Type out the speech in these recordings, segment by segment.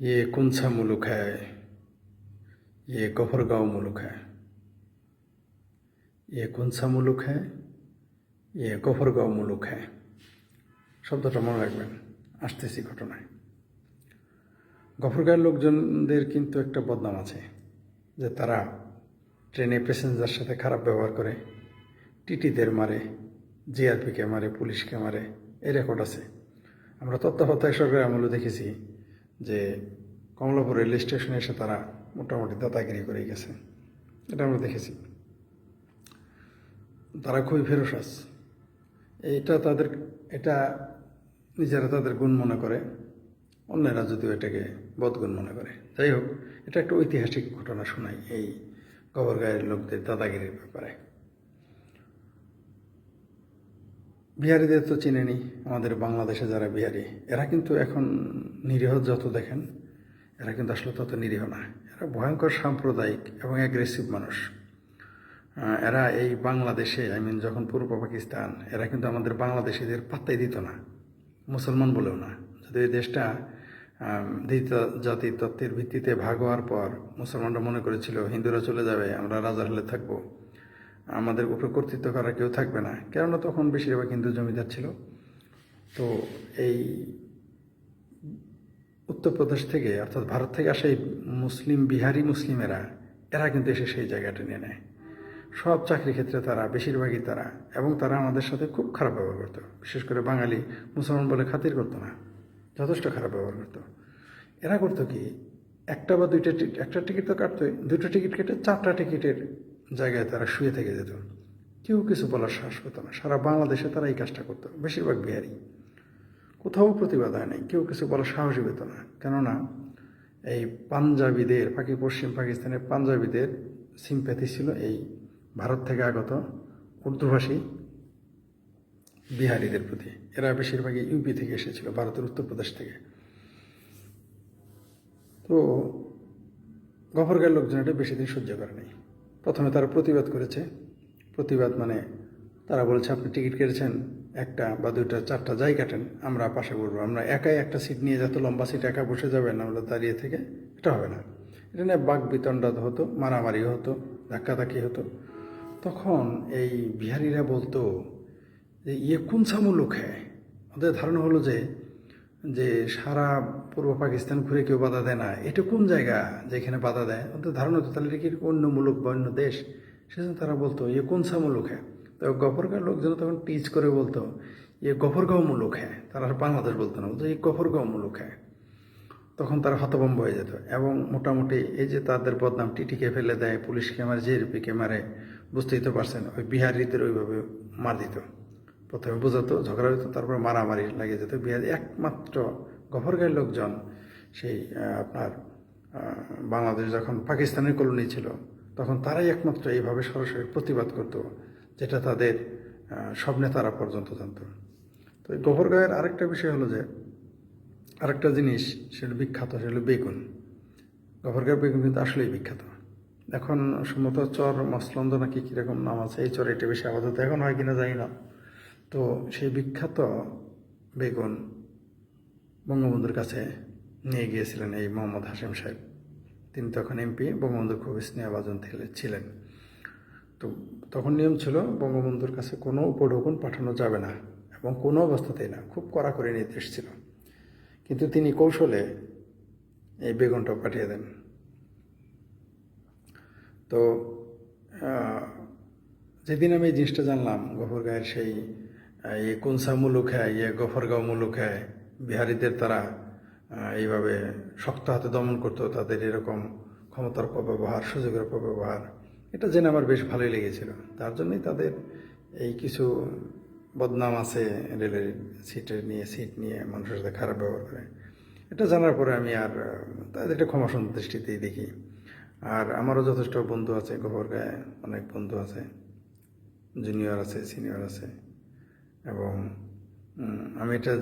ये कौन सा मुल्क है, ये गफरगांव मुल्क है। ये कौन सा मुल्क है, ये গফরগাঁও মুলুক है। শব্দটা মনে রাখবেন, আসতেছি ঘটনায়। গফরগাঁওয়ের লোকজনদের কিন্তু একটা বদনাম আছে যে তারা ট্রেনে প্যাসেঞ্জার সাথে খারাপ ব্যবহার করে, টিটিদের মারে, জিআরপিকে মারে, পুলিশকে মারে, এই রেকর্ড আছে। আমরা তত্ত্বাবধায়ক সরকারের আমলে দেখেছি যে কমলাপুর রেল স্টেশনে এসে তারা মোটামুটি দাদাগিরি করে গেছে, এটা আমরা দেখেছি। তারা খুবই ফেরোসাস, এটা নিজেরা তাদের গুণ মনে করে, অন্যেরা যদিও এটাকে বদগুণ মনে করে। যাই হোক, এটা একটা ঐতিহাসিক ঘটনা শোনাই এই গফরগাঁওয়ের লোকদের দাদাগিরির ব্যাপারে। বিহারিদের তো চিনেনি, আমাদের বাংলাদেশে যারা বিহারি, এরা কিন্তু এখন নিরীহ যত দেখেন, এরা কিন্তু আসলে তত নিরীহ না। এরা ভয়ঙ্কর সাম্প্রদায়িক এবং অ্যাগ্রেসিভ মানুষ। এরা এই বাংলাদেশে যখন পূর্ব পাকিস্তান, এরা কিন্তু আমাদের বাংলাদেশিদের পাত্তাই দিত না, মুসলমান বলেও না। যদি এই দেশটা দ্বিতীয় জাতি তত্ত্বের ভিত্তিতে ভাগ হওয়ার পর মুসলমানরা মনে করেছিল হিন্দুরা চলে যাবে, আমরা রাজার হলে থাকবো, আমাদের উপরে কর্তৃত্ব করার কেউ থাকবে না, কেননা তখন বেশিরভাগ হিন্দু জমিদার ছিল। তো এই উত্তরপ্রদেশ থেকে অর্থাৎ ভারত থেকে আসা এই মুসলিম বিহারি মুসলিমেরা, এরা কিন্তু এসে সেই জায়গাটা নিয়ে নেয়। সব চাকরি ক্ষেত্রে তারা, বেশিরভাগই তারা, এবং তারা আমাদের সাথে খুব খারাপ ব্যবহার করতো। বিশেষ করে বাঙালি মুসলমান বলে খাতির করতো না, যথেষ্ট খারাপ ব্যবহার করতো। এরা করতো কি, একটা বা দুইটা একটা টিকিট তো কাটতোই, দুটো টিকিট কেটে 4টা টিকিটের জায়গায় তারা শুয়ে থেকে যেত, কেউ কিছু বলার সাহস পেত না। সারা বাংলাদেশে তারা এই কাজটা করতো, বেশিরভাগ বিহারি। কোথাও প্রতিবাদ হয় নাই, কেউ কিছু বলার সাহসই পেত না, কেননা এই পাঞ্জাবিদের, পশ্চিম পাকিস্তানের পাঞ্জাবিদের সিম্প্যাথি ছিল এই ভারত থেকে আগত উর্দুভাষী বিহারিদের প্রতি। এরা বেশিরভাগই ইউপি থেকে এসেছিল, ভারতের উত্তরপ্রদেশ থেকে। তো গফরগাঁওয়ের লোকজন এটা বেশি দিন সহ্য করে নাই। প্রথমে তারা প্রতিবাদ করেছে। প্রতিবাদ মানে তারা বলেছে, আপনি টিকিট কেটেছেন, একটা বা দুইটা 4টা যাই কাটেন, আমরা পাশে বলবো। আমরা একাই একটা সিট নিয়ে, যত লম্বা সিট একা বসে যাবেন, আমরা দাঁড়িয়ে থেকে, এটা হবে না। এটা নিয়ে বাক বিতণ্ডা হতো, মারামারি হতো, ধাক্কাধাক্কি হতো। তখন এই বিহারিরা বলতো যে ইয়ে কোন সা মুলুক হ্যায়। ওদের ধারণা হলো যে সারা পূর্ব পাকিস্তান ঘুরে কেউ বাধা দেয় না, এটা কোন জায়গা যেখানে বাধা দেয়। ওদের ধারণা হতো তাহলে কি অন্য মুলুক বা অন্য দেশ। সেজন্য তারা বলতো ইয়ে কোন সা মুলুক হ্যায়। তো গফরগাঁওয়ের লোকজন তখন টিচ করে বলতো ইয়ে গফরগাঁও মুলুক হ্যায়। তারা বাংলাদেশ বলতো না, বলতো এই গফরগাঁও মুলুক হ্যায়। তখন তারা হতভম্ব হয়ে যেত। এবং মোটামুটি এই যে তাদের বদনাম, টিটিকে ফেলে দেয়, পুলিশকে মারে, জিআরপিকে মারে, বুঝতেই তো পারছেন, ওই বিহারিদের ওইভাবে মার দিত। প্রথমে বোঝাতো, ঝগড়া হতো, তারপরে মারামারি লাগে যেত। বিহারি একমাত্র গফরগাঁওয়ের লোকজন, সেই আপনার বাংলাদেশ যখন পাকিস্তানের কলোনি ছিল, তখন তারাই একমাত্র এইভাবে সরাসরি প্রতিবাদ করত, যেটা তাদের সব নেতারা পর্যন্ত জানত। তো এই গফরগাঁওয়ের আরেকটা বিষয় হলো যে, আরেকটা জিনিস সেটা বিখ্যাত, সেটা হলো বেগুন। গফরগাঁওয়ের বেগুন কিন্তু আসলেই বিখ্যাত। এখন সম্ভবত চর মসলন্দ নাকি কীরকম নাম আছে, এই চরে এটা বেশি আপাতত, এখন হয় কিনা জানি না। তো সেই বিখ্যাত বেগুন বঙ্গবন্ধুর কাছে নিয়ে গিয়েছিলেন এই মোহাম্মদ হাশেম সাহেব। তিনি তখন এমপি, বঙ্গবন্ধুর খুব স্নেহভাজন ছিলেন। তো তখন নিয়ম ছিল বঙ্গবন্ধুর কাছে কোনো উপঢৌকন পাঠানো যাবে না, এবং কোনো অবস্থাতেই না, খুব কড়াকড়ি নির্দেশ ছিল। কিন্তু তিনি কৌশলে এই বেগুনটা পাঠিয়ে দেন। তো যেদিন আমি এই জিনিসটা জানলাম, গফরগাঁওয়ের সেই ইয়ে কোন সা মুলুক হ্যায়, ইয়ে গফরগাঁও মুলুক হ্যায়, বিহারিদের তারা এইভাবে শক্ত হাতে দমন করতো, তাদের এরকম ক্ষমতার অপব্যবহার, সুযোগের অপব্যবহার, এটা জেনে আমার বেশ ভালোই লেগেছিল। তার জন্যই তাদের এই কিছু বদনাম আছে, রেলের সিট নিয়ে মানুষের সাথে খারাপ ব্যবহার করে। এটা জানার পরে আমি আর তাদের একটা ক্ষমাসুন্দর দৃষ্টিতেই দেখি। আর আমারও যথেষ্ট বন্ধু আছে গফরগাঁওয়ে, অনেক বন্ধু আছে, জুনিয়র আছে, সিনিয়র আছে। এবং আমি এটা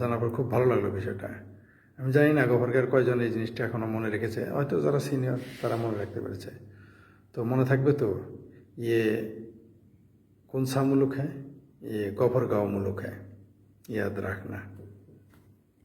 জানার পর খুব ভালো লাগলো বিষয়টা। আমি জানি না গফরগাঁওয়ের কয়জন এই জিনিসটা এখনও মনে রেখেছে, হয়তো যারা সিনিয়র তারা মনে রাখতে পেরেছে। তো মনে থাকবে তো, ইয়ে কোন সা মুলুক হ্যায়, ইয়ে গফরগাঁও মুলুক হ্যায়, ইয়াদ রাখনা।